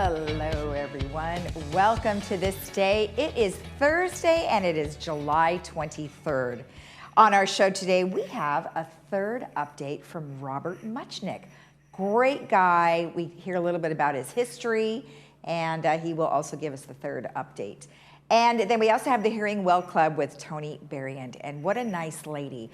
Hello, everyone. Welcome to This Day. It is Thursday and it is July 23rd. On our show today, we have a third update from Robert Muchnick. Great guy. We hear a little bit about his history, and he will also give us the third update. And then we also have the Hearing Well Club with Tony Berrient, and what a nice lady.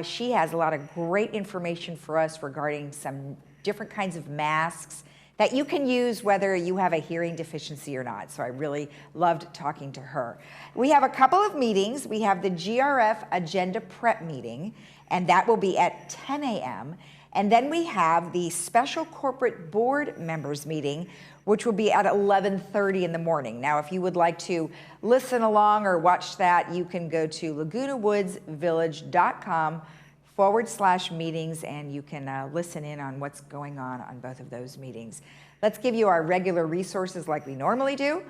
She has a lot of great information for us regarding some different kinds of masks that you can use whether you have a hearing deficiency or not. So I really loved talking to her. We have a couple of meetings. We have the GRF Agenda Prep meeting, and that will be at 10 a.m. And then we have the Special Corporate Board Members meeting, which will be at 11:30 in the morning. Now, if you would like to listen along or watch that, you can go to lagunawoodsvillage.com/meetings, and you can listen in on what's going on both of those meetings. Let's give you our regular resources like we normally do.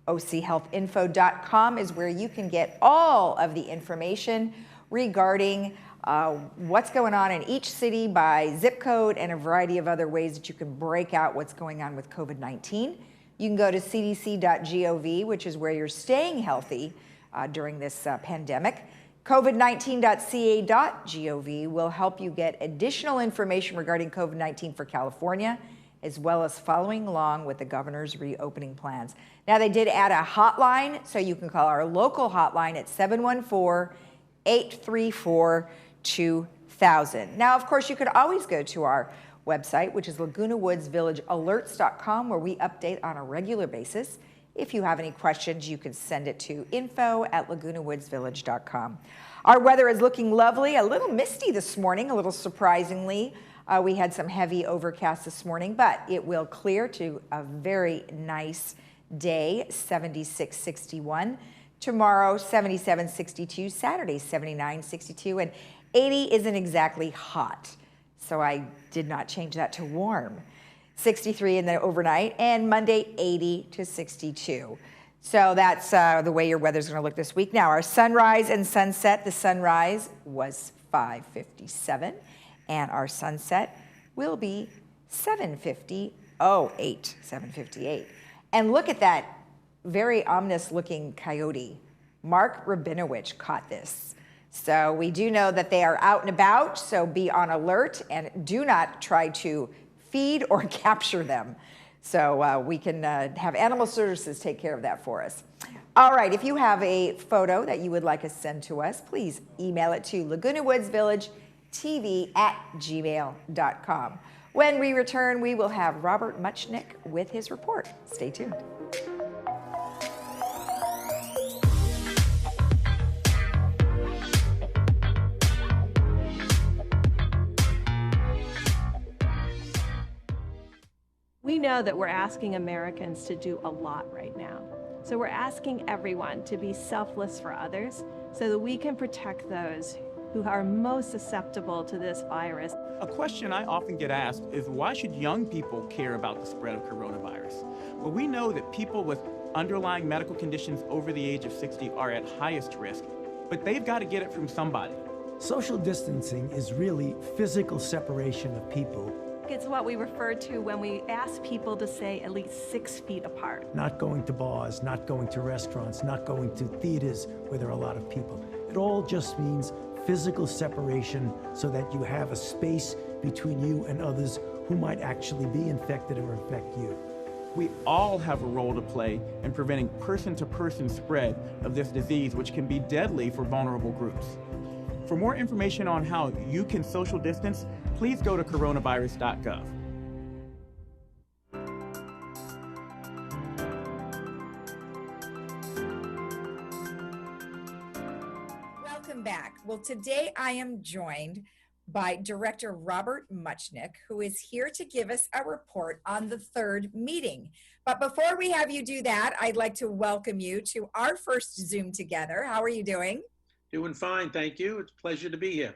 OCHealthInfo.com is where you can get all of the information regarding what's going on in each city by zip code and a variety of other ways that you can break out what's going on with COVID-19. You can go to cdc.gov, which is where you're staying healthy during this pandemic. COVID19.ca.gov will help you get additional information regarding COVID-19 for California, as well as following along with the governor's reopening plans. Now, they did add a hotline, so you can call our local hotline at 714-834-2000. Now, of course, you could always go to our website, which is lagunawoodsvillagealerts.com, where we update on a regular basis. If you have any questions, you can send it to info@lagunawoodsvillage.com. Our weather is looking lovely, a little misty this morning, a little surprisingly. We had some heavy overcast this morning, but it will clear to a very nice day, 76-61. Tomorrow, 77-62. Saturday, 79-62. And 80 isn't exactly hot, so I did not change that to warm. 63 in the overnight, and Monday 80 to 62. So that's the way your weather's going to look this week. Now, our sunrise and sunset, the sunrise was 5:57, and our sunset will be 7:58. And look at that very ominous looking coyote. Mark Rabinowitz caught this. So we do know that they are out and about, so be on alert and do not try to feed or capture them. So we can have animal services take care of that for us. All right, if you have a photo that you would like us send to us, please email it to lagunawoodsvillagetv@gmail.com. When we return, we will have Robert Muchnick with his report. Stay tuned. We know that we're asking Americans to do a lot right now. So we're asking everyone to be selfless for others so that we can protect those who are most susceptible to this virus. A question I often get asked is, why should young people care about the spread of coronavirus? Well, we know that people with underlying medical conditions over the age of 60 are at highest risk, but they've got to get it from somebody. Social distancing is really physical separation of people. It's what we refer to when we ask people to stay at least 6 feet apart. Not going to bars, not going to restaurants, not going to theaters where there are a lot of people. It all just means physical separation so that you have a space between you and others who might actually be infected or infect you. We all have a role to play in preventing person-to-person spread of this disease, which can be deadly for vulnerable groups. For more information on how you can social distance, please go to coronavirus.gov. Welcome back. Well, today I am joined by Director Robert Muchnick, who is here to give us a report on the third meeting. But before we have you do that, I'd like to welcome you to our first Zoom together. How are you doing? Doing fine, thank you. It's a pleasure to be here.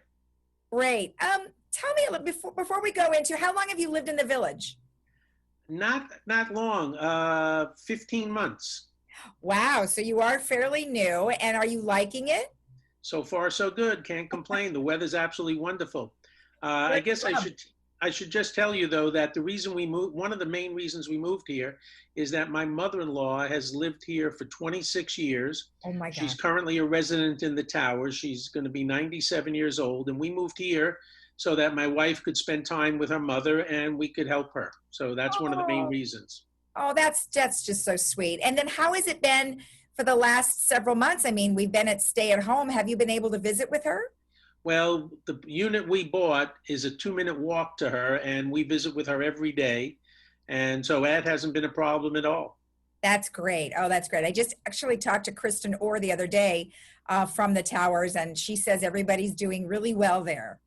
Great. Tell me a little before we go into, how long have you lived in the village? Not long, 15 months. Wow, so you are fairly new, and are you liking it? So far, so good. Can't complain. The weather's absolutely wonderful. I guess I should just tell you, though, that the reason we moved, one of the main reasons we moved here is that my mother-in-law has lived here for 26 years. Oh my She's gosh. currently a resident in the Towers. She's going to be 97 years old. And we moved here so that my wife could spend time with her mother and we could help her. So that's one of the main Oh, reasons. oh, that's just so sweet. And then how has it been for the last several months? I mean, we've been at stay at home. Have you been able to visit with her? Well, the unit we bought is a 2-minute walk to her, and we visit with her every day. And so that hasn't been a problem at all. That's great. Oh, that's great. I just actually talked to Kristen Orr the other day from the Towers, and she says everybody's doing really well there.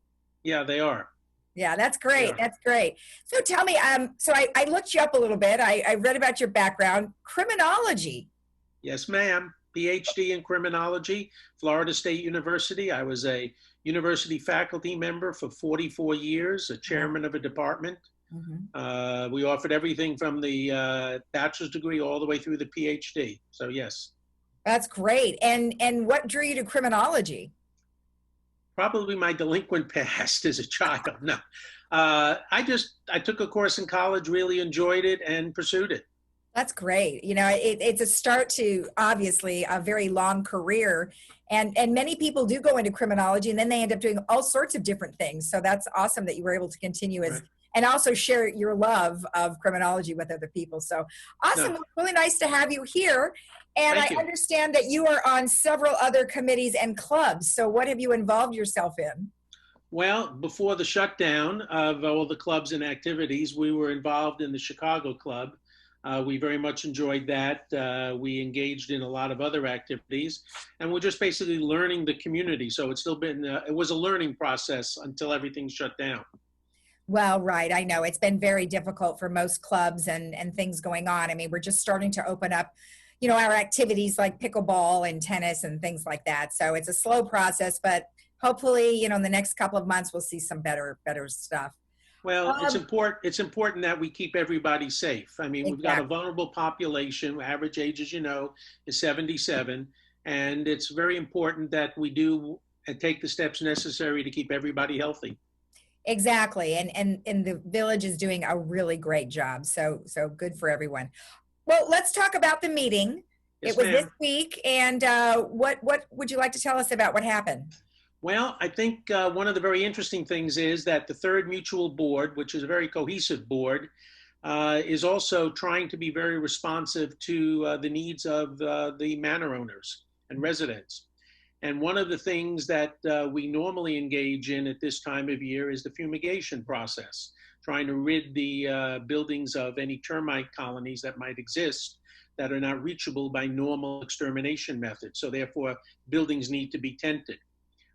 Yeah, they are. Yeah, that's great. Yeah. That's great. So tell me, so I looked you up a little bit. I read about your background, criminology. Yes, ma'am. PhD in criminology, Florida State University. I was a university faculty member for 44 years, a chairman of a department. Mm-hmm. We offered everything from the bachelor's degree all the way through the PhD. So yes. That's great. And what drew you to criminology? Probably my delinquent past as a child. No, I took a course in college, really enjoyed it, and pursued it. That's great. You know, it's a start to obviously a very long career. And many people do go into criminology and then they end up doing all sorts of different things. So that's awesome that you were able to continue as, Right. and also share your love of criminology with other people. So awesome. No. Well, really nice to have you here. And Thank I you. understand that you are on several other committees and clubs. So what have you involved yourself in? Well, before the shutdown of all the clubs and activities, we were involved in the Chicago Club. We very much enjoyed that. We engaged in a lot of other activities, and we're just basically learning the community. So it's still been, it was a learning process until everything shut down. Well, right. I know it's been very difficult for most clubs and things going on. I mean, we're just starting to open up, you know, our activities like pickleball and tennis and things like that. So it's a slow process, but hopefully, you know, in the next couple of months, we'll see some better stuff. Well, it's important that we keep everybody safe. I mean, we've got a Exactly. vulnerable population. Average age, as you know, is 77. And it's very important that we do and take the steps necessary to keep everybody healthy. Exactly. And the village is doing a really great job. So good for everyone. Well, let's talk about the meeting. Yes, It was this ma'am. week. And what would you like to tell us about what happened? Well, I think one of the very interesting things is that the Third Mutual Board, which is a very cohesive board, is also trying to be very responsive to the needs of the manor owners and residents. And one of the things that we normally engage in at this time of year is the fumigation process, trying to rid the buildings of any termite colonies that might exist that are not reachable by normal extermination methods. So therefore, buildings need to be tented.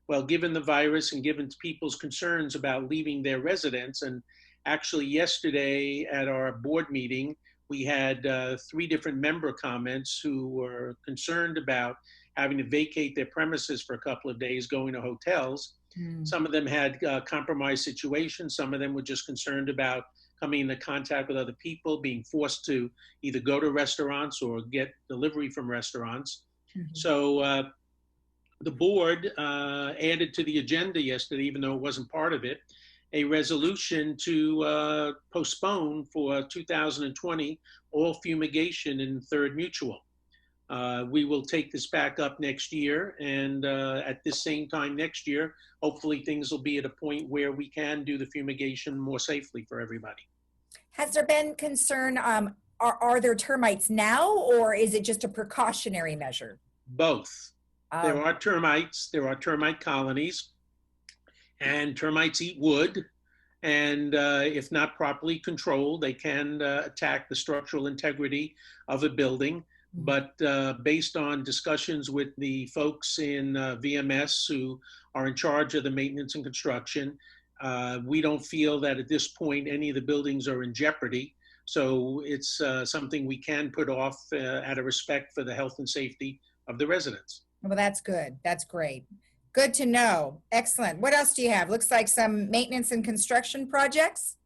Well, given the virus and given people's concerns about leaving their residence, and actually yesterday at our board meeting, we had 3 different member comments who were concerned about having to vacate their premises for a couple of days, going to hotels. Some of them had compromised situations. Some of them were just concerned about coming into contact with other people, being forced to either go to restaurants or get delivery from restaurants. So the board added to the agenda yesterday, even though it wasn't part of it, a resolution to postpone for 2020 all fumigation in Third Mutual. We will take this back up next year, and at this same time next year, hopefully things will be at a point where we can do the fumigation more safely for everybody. Has there been concern, are there termites now, or is it just a precautionary measure? Both. There Um, are termites, there are termite colonies, and termites eat wood. And if not properly controlled, they can attack the structural integrity of a building. But based on discussions with the folks in VMS who are in charge of the maintenance and construction, we don't feel that at this point any of the buildings are in jeopardy. So it's something we can put off out of respect for the health and safety of the residents. well, that's good. That's great. Good to know. Excellent. What else do you have? Looks like some maintenance and construction projects.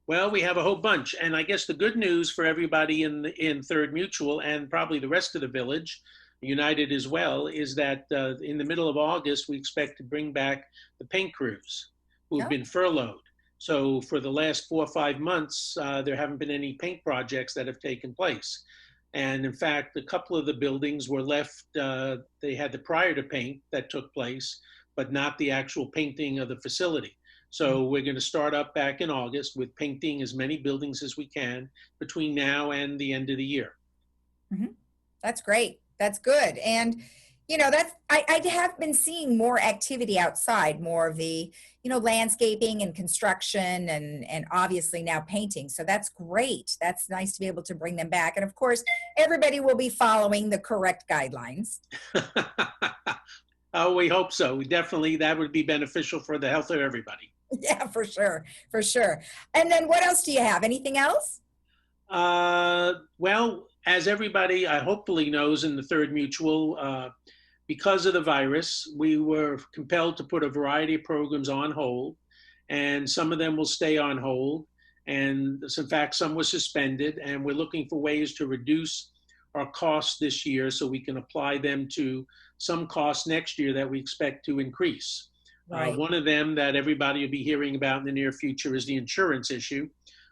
Well, we have a whole bunch. And I guess the good news for everybody in Third Mutual and probably the rest of the village, United as well, is that in the middle of August, we expect to bring back the paint crews who have been furloughed. So for the last 4 or 5 months, there haven't been any paint projects that have taken place. And in fact, a couple of the buildings were left, they had the prior to paint that took place, but not the actual painting of the facility. So we're going to start up back in August with painting as many buildings as we can between now and the end of the year. Mhm. That's great. That's good. And, you know, I have been seeing more activity outside, more of the, you know, landscaping and construction and obviously now painting. So that's great. That's nice to be able to bring them back. And of course, everybody will be following the correct guidelines. Oh, we hope so. We definitely, that would be beneficial for the health of everybody. Yeah, for sure. For sure. And then what else do you have? Anything else? Well, as everybody hopefully knows in the Third Mutual, because of the virus, we were compelled to put a variety of programs on hold, and some of them will stay on hold. And in fact, some were suspended, and we're looking for ways to reduce our costs this year so we can apply them to some costs next year that we expect to increase. Right. One of them that everybody will be hearing about in the near future is the insurance issue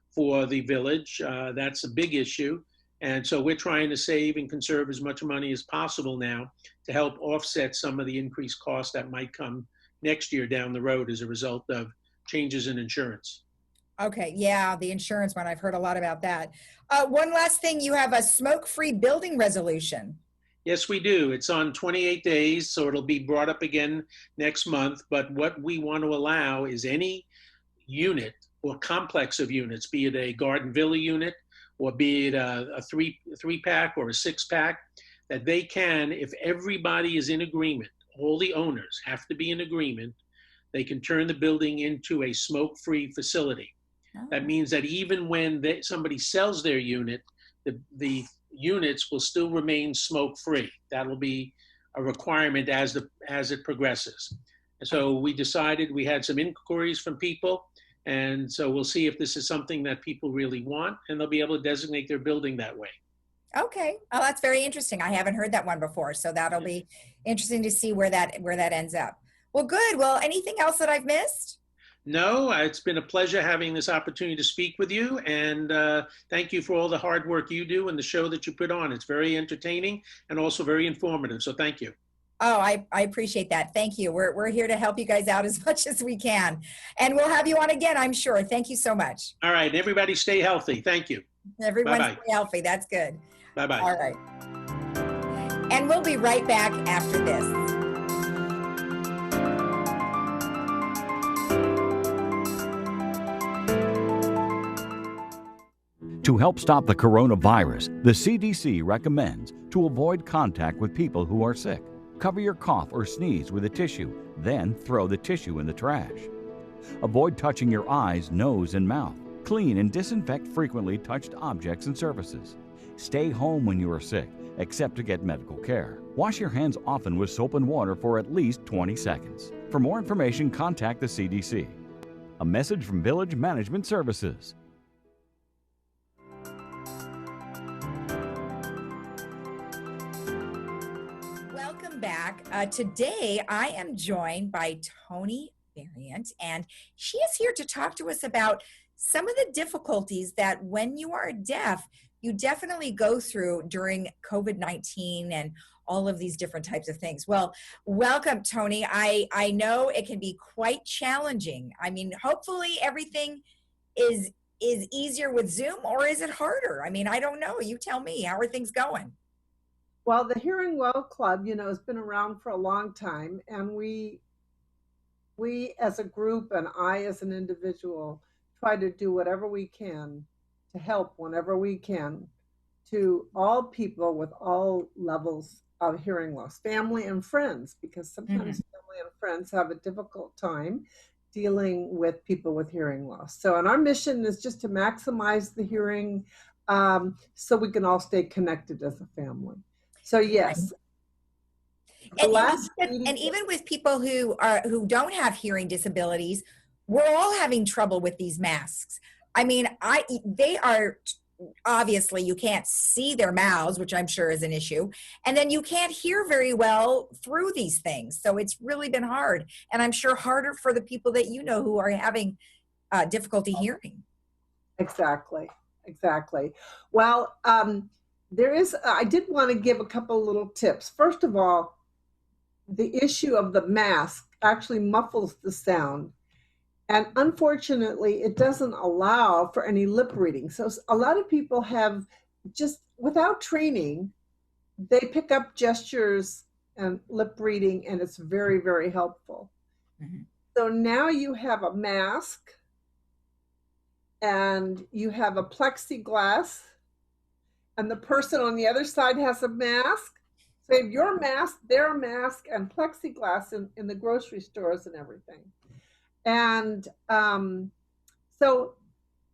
for the village. That's a big issue. And so we're trying to save and conserve as much money as possible now to help offset some of the increased costs that might come next year down the road as a result of changes in insurance. Okay. Yeah. The insurance one. I've heard a lot about that. One last thing, you have a smoke-free building resolution. Yes, we do. It's on 28 days, so it'll be brought up again next month. But what we want to allow is any unit or complex of units, be it a garden villa unit or be it a three pack or a 6-pack, that they can, if everybody is in agreement, all the owners have to be in agreement, they can turn the building into a smoke-free facility. Oh. That means that even when somebody sells their unit, the units will still remain smoke-free. That'll be a requirement as it progresses. And so we decided, we had some inquiries from people, and so we'll see if this is something that people really want, and they'll be able to designate their building that way. Okay. Oh, that's very interesting. I haven't heard that one before, so that'll be interesting to see where that ends up. Well, good. Well, anything else that I've missed? No, it's been a pleasure having this opportunity to speak with you, and thank you for all the hard work you do and the show that you put on. It's very entertaining and also very informative, so thank you. Oh, I appreciate that. Thank you. We're here to help you guys out as much as we can. And we'll have you on again, I'm sure. Thank you so much. All right. Everybody stay healthy. Thank you. Everyone Bye-bye. stay healthy. That's good. Bye-bye. All right. And we'll be right back after this. To help stop the coronavirus, the CDC recommends to avoid contact with people who are sick. Cover your cough or sneeze with a tissue, then throw the tissue in the trash. Avoid touching your eyes, nose, and mouth. Clean and disinfect frequently touched objects and surfaces. Stay home when you are sick, except to get medical care. Wash your hands often with soap and water for at least 20 seconds. For more information, contact the CDC. A message from Village Management Services. Welcome back. Today, I am joined by Tony Variant, and she is here to talk to us about some of the difficulties that when you are deaf, you definitely go through during COVID-19 and all of these different types of things. Well, welcome, Tony. I know it can be quite challenging. I mean, hopefully everything is easier with Zoom, or is it harder? I mean, I don't know. You tell me. How are things going? Well, the Hearing Well Club, has been around for a long time, and we as a group and I as an individual try to do whatever we can to help whenever we can to all people with all levels of hearing loss, family and friends, because sometimes family and friends have a difficult time dealing with people with hearing loss. So, and our mission is just to maximize the hearing so we can all stay connected as a family. So yes. And even with people who don't have hearing disabilities, we're all having trouble with these masks. I mean, they are obviously, you can't see their mouths, which I'm sure is an issue, and then you can't hear very well through these things. So it's really been hard, and I'm sure harder for the people that who are having difficulty hearing. Exactly. Well, I did want to give a couple little tips. First of all, the issue of the mask actually muffles the sound. And unfortunately, it doesn't allow for any lip reading. So a lot of people have just, without training, they pick up gestures and lip reading, and it's very, very helpful. Mm-hmm. So now you have a mask and you have a plexiglass, and the person on the other side has a mask. So you have your mask, their mask, and plexiglass in the grocery stores and everything. And so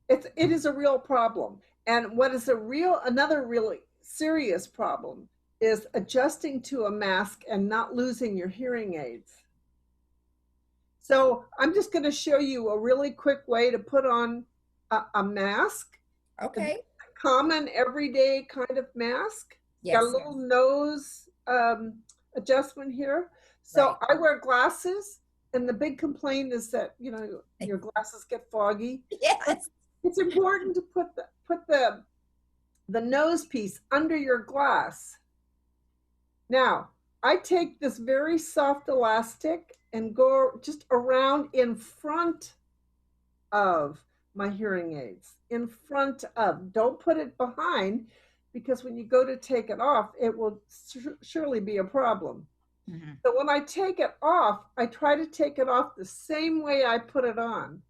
it is a real problem. And what is another really serious problem is adjusting to a mask and not losing your hearing aids. So I'm just going to show you a really quick way to put on a mask. Okay. A common everyday kind of mask. Yes. Got a little nose adjustment here. So right. I wear glasses, and the big complaint is that, you know, your glasses get foggy. Yes. It's important to put the nose piece under your glass. Now, I take this very soft elastic and go just around in front of my hearing aids. In front of. Don't put it behind, because when you go to take it off, it will surely be a problem. Mm-hmm. So when I take it off, I try to take it off the same way I put it on.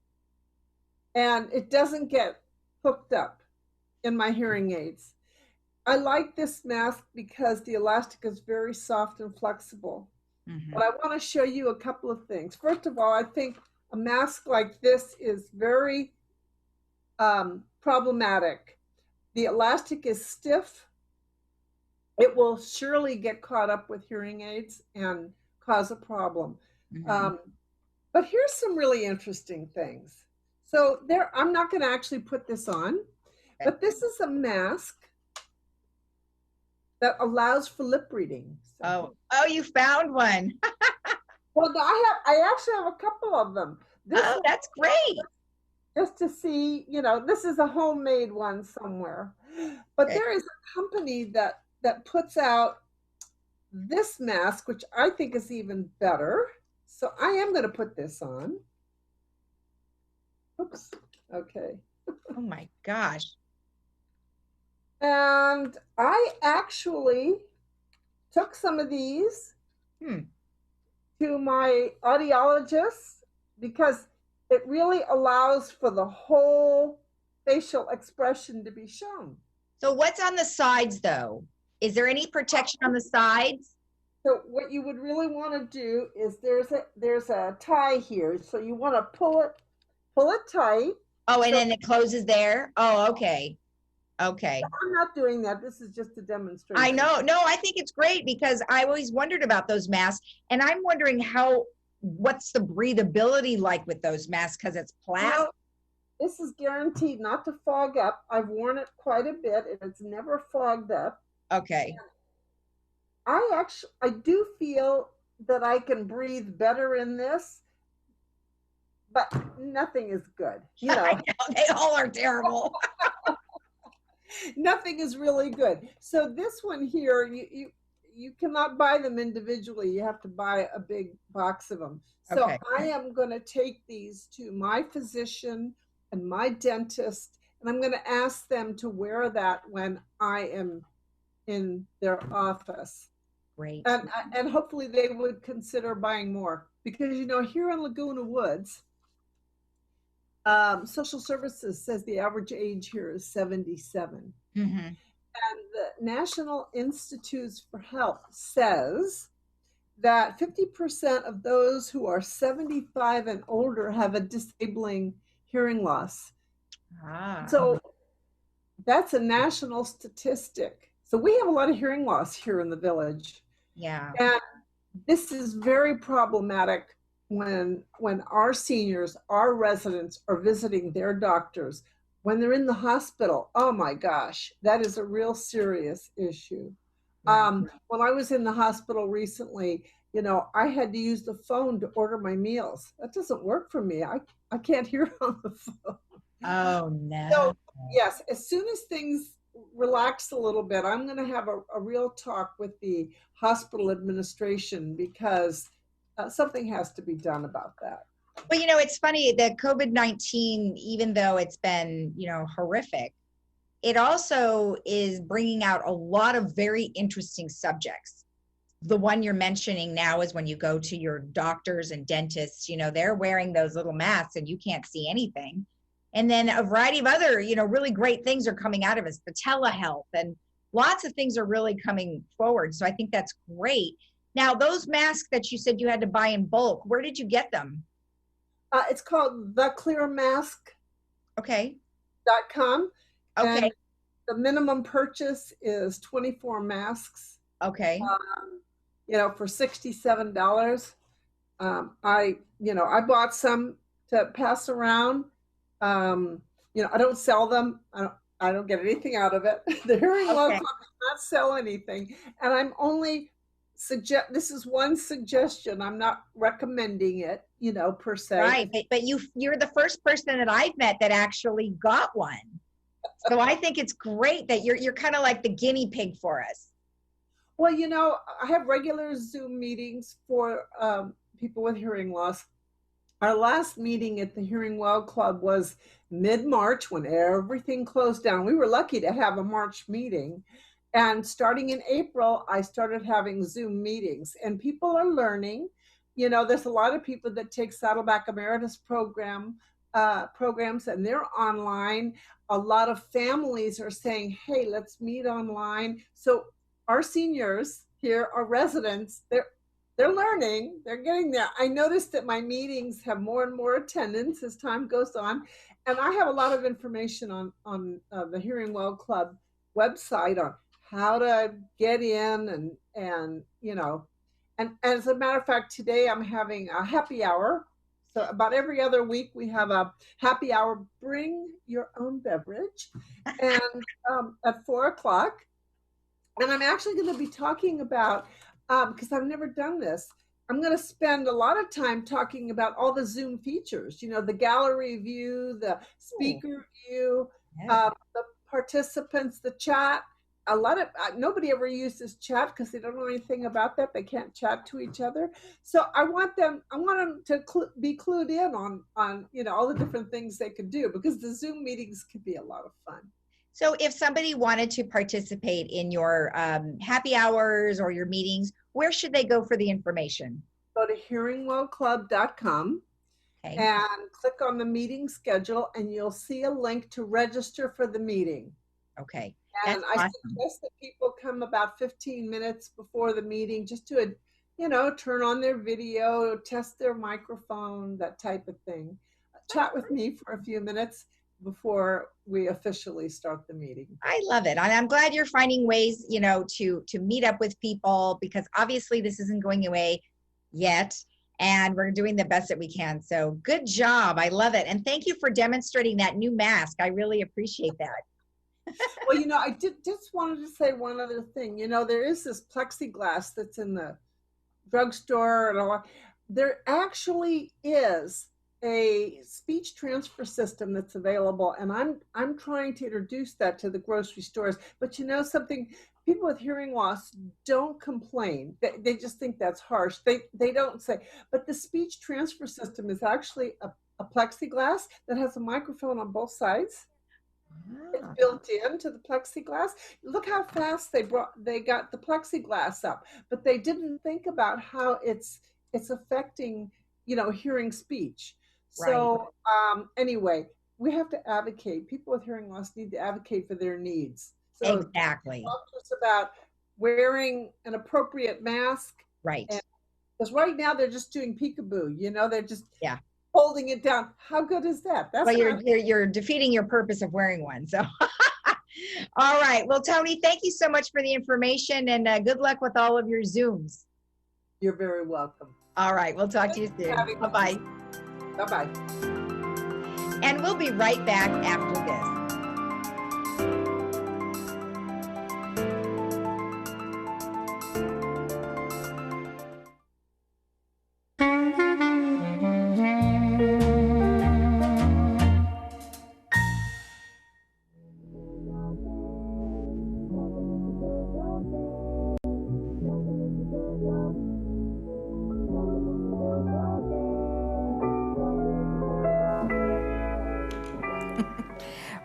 And it doesn't get hooked up in my hearing aids. I like this mask because the elastic is very soft and flexible. Mm-hmm. But I want to show you a couple of things. First of all, I think a mask like this is very problematic. The elastic is stiff. It will surely get caught up with hearing aids and cause a problem. Mm-hmm. But here's some really interesting things. So I'm not going to actually put this on, but this is a mask that allows for lip reading. So. Oh, you found one. Well, I actually have a couple of them. That's great. Just to see, you know, this is a homemade one somewhere. But there is a company that puts out this mask, which I think is even better. So I am going to put this on. Oops. Okay. Oh my gosh. And I actually took some of these to my audiologist, because it really allows for the whole facial expression to be shown. So what's on the sides though? Is there any protection on the sides? So what you would really want to do is there's a tie here. So you want to pull it tight. Oh, and then it closes there? Oh, okay. Okay. I'm not doing that. This is just a demonstration. I know. No, I think it's great, because I always wondered about those masks, and I'm wondering what's the breathability like with those masks, because it's plastic. Well, this is guaranteed not to fog up. I've worn it quite a bit, and it's never fogged up. Okay. I do feel that I can breathe better in this, but nothing is good. You know, I know, they all are terrible. Nothing is really good. So this one here, you cannot buy them individually. You have to buy a big box of them. So okay. I am going to take these to my physician and my dentist, and I'm going to ask them to wear that when I am in their office. Great. And hopefully they would consider buying more, because, you know, here in Laguna Woods, social services says the average age here is 77. Mm-hmm. And the National Institutes for Health says that 50% of those who are 75 and older have a disabling hearing loss. So that's a national statistic. So we have a lot of hearing loss here in the village. Yeah. And this is very problematic when our seniors, our residents are visiting their doctors, when they're in the hospital. Oh my gosh, that is a real serious issue. Right. When I was in the hospital recently, I had to use the phone to order my meals. That doesn't work for me. I can't hear on the phone. Oh, no. So, yes, as soon as things relax a little bit, I'm going to have a real talk with the hospital administration because something has to be done about that. Well, it's funny that COVID-19, even though it's been, horrific, it also is bringing out a lot of very interesting subjects. The one you're mentioning now is when you go to your doctors and dentists, they're wearing those little masks and you can't see anything. And then a variety of other, really great things are coming out of us, the telehealth, and lots of things are really coming forward. So I think that's great. Now, those masks that you said you had to buy in bulk, where did you get them? It's called theclearmask.com. Okay. Okay. Okay. And the minimum purchase is 24 masks. Okay. For $67. I bought some to pass around. I don't sell them. I don't get anything out of it. The Hearing Well Club does not sell anything. And I'm only this is one suggestion. I'm not recommending it, per se. Right. But you're the first person that I've met that actually got one. So I think it's great that you're kind of like the guinea pig for us. Well, I have regular Zoom meetings for people with hearing loss. Our last meeting at the Hearing Well Club was mid-March when everything closed down. We were lucky to have a March meeting. And starting in April, I started having Zoom meetings. And people are learning. There's a lot of people that take Saddleback Emeritus programs, and they're online. A lot of families are saying, hey, let's meet online. So our seniors here, our residents, they're learning, they're getting there. I noticed that my meetings have more and more attendance as time goes on. And I have a lot of information on the Hearing Well Club website on how to get in and as a matter of fact, today I'm having a happy hour. So about every other week we have a happy hour, bring your own beverage, and at 4:00. And I'm actually going to be talking about, because I've never done this, I'm going to spend a lot of time talking about all the Zoom features, the gallery view, the speaker view, the participants, the chat. Nobody ever uses chat because they don't know anything about that. They can't chat to each other. So I want them to be clued in on all the different things they could do, because the Zoom meetings can be a lot of fun. So if somebody wanted to participate in your happy hours or your meetings, where should they go for the information? Go to hearingwellclub.com and click on the meeting schedule, and you'll see a link to register for the meeting. Okay. And I suggest that people come about 15 minutes before the meeting just to, turn on their video, test their microphone, that type of thing. Chat with me for a few minutes before we officially start the meeting. I love it. And I'm glad you're finding ways, to meet up with people, because obviously this isn't going away yet. And we're doing the best that we can. So good job. I love it. And thank you for demonstrating that new mask. I really appreciate that. Well, I just wanted to say one other thing. There is this plexiglass that's in the drugstore and all. There actually is a speech transfer system that's available, and I'm trying to introduce that to the grocery stores. But something, people with hearing loss don't complain. They just think that's harsh. They don't say, but the speech transfer system is actually a plexiglass that has a microphone on both sides. It's built into the plexiglass. Look how fast they got the plexiglass up, but they didn't think about how it's affecting, hearing speech. Right. So anyway, we have to advocate. People with hearing loss need to advocate for their needs. So exactly. Talk to us about wearing an appropriate mask. Right. Because right now they're just doing peekaboo. They're just holding it down. How good is that? That's you're defeating your purpose of wearing one. So, all right. Well, Tony, thank you so much for the information, and good luck with all of your Zooms. You're very welcome. All right. We'll talk to you soon. Bye-bye. Bye-bye. And we'll be right back after this.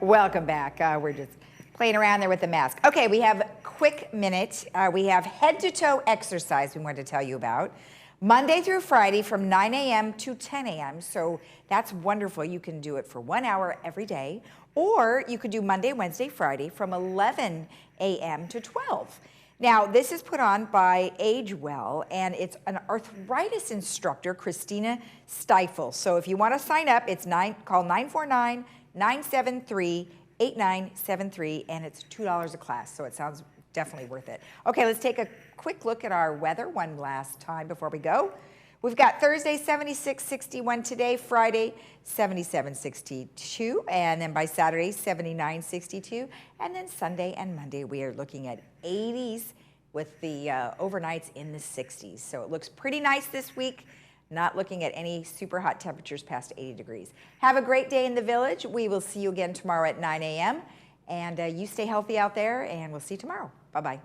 Welcome back. We're just playing around there with the mask. Okay, we have a quick minute. We have head-to-toe exercise we want to tell you about. Monday through Friday from 9 a.m. to 10 a.m. So that's wonderful. You can do it for 1 hour every day, or you could do Monday, Wednesday, Friday from 11 a.m. to 12. Now, this is put on by Age Well, and it's an arthritis instructor, Christina Stiefel. So if you want to sign up, it's call 949-973-8973, and it's $2 a class, so it sounds definitely worth it. Okay, let's take a quick look at our weather one last time before we go. We've got Thursday, 76, 61 today, Friday, 77, 62, and then by Saturday, 79, 62, and then Sunday and Monday, we are looking at 80s with the overnights in the 60s. So it looks pretty nice this week, not looking at any super hot temperatures past 80 degrees. Have a great day in the village. We will see you again tomorrow at 9 a.m., and you stay healthy out there, and we'll see you tomorrow. Bye-bye.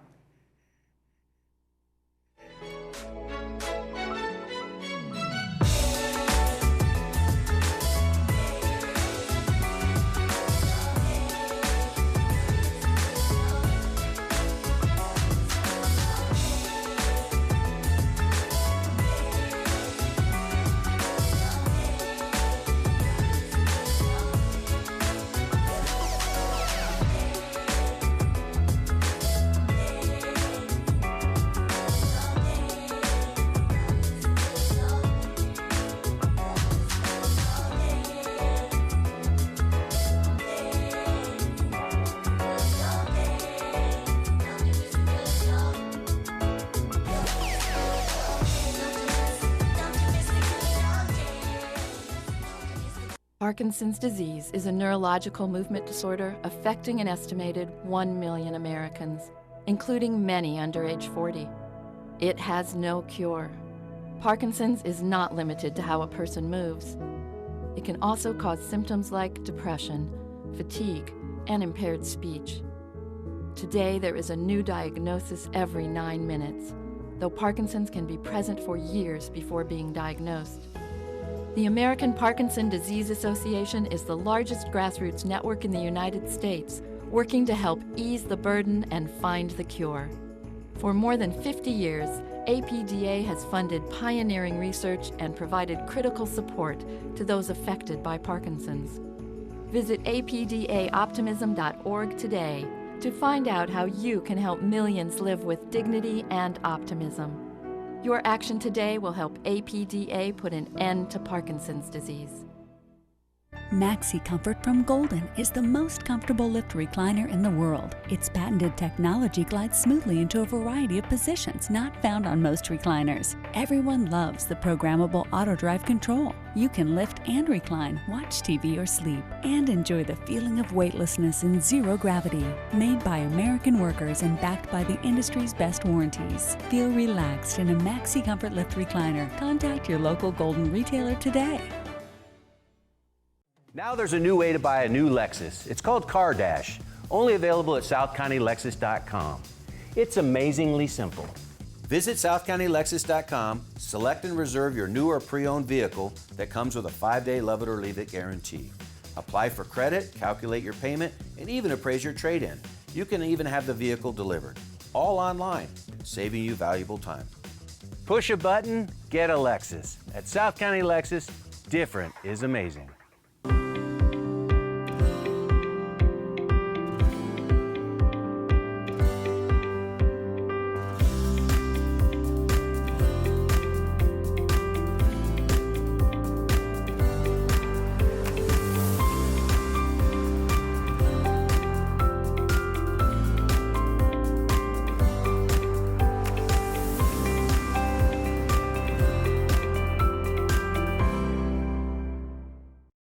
Parkinson's disease is a neurological movement disorder affecting an estimated 1 million Americans, including many under age 40. It has no cure. Parkinson's is not limited to how a person moves. It can also cause symptoms like depression, fatigue, and impaired speech. Today, there is a new diagnosis every 9 minutes, though Parkinson's can be present for years before being diagnosed. The American Parkinson Disease Association is the largest grassroots network in the United States, working to help ease the burden and find the cure. For more than 50 years, APDA has funded pioneering research and provided critical support to those affected by Parkinson's. Visit apdaoptimism.org today to find out how you can help millions live with dignity and optimism. Your action today will help APDA put an end to Parkinson's disease. Maxi Comfort from Golden is the most comfortable lift recliner in the world. Its patented technology glides smoothly into a variety of positions not found on most recliners. Everyone loves the programmable auto drive control. You can lift and recline, watch TV or sleep, and enjoy the feeling of weightlessness in zero gravity. Made by American workers and backed by the industry's best warranties. Feel relaxed in a Maxi Comfort lift recliner. Contact your local Golden retailer today. Now there's a new way to buy a new Lexus. It's called Car Dash, only available at SouthCountyLexus.com. It's amazingly simple. Visit SouthCountyLexus.com, select and reserve your new or pre-owned vehicle that comes with a 5-day love it or leave it guarantee. Apply for credit, calculate your payment, and even appraise your trade-in. You can even have the vehicle delivered, all online, saving you valuable time. Push a button, get a Lexus. At South County Lexus, different is amazing.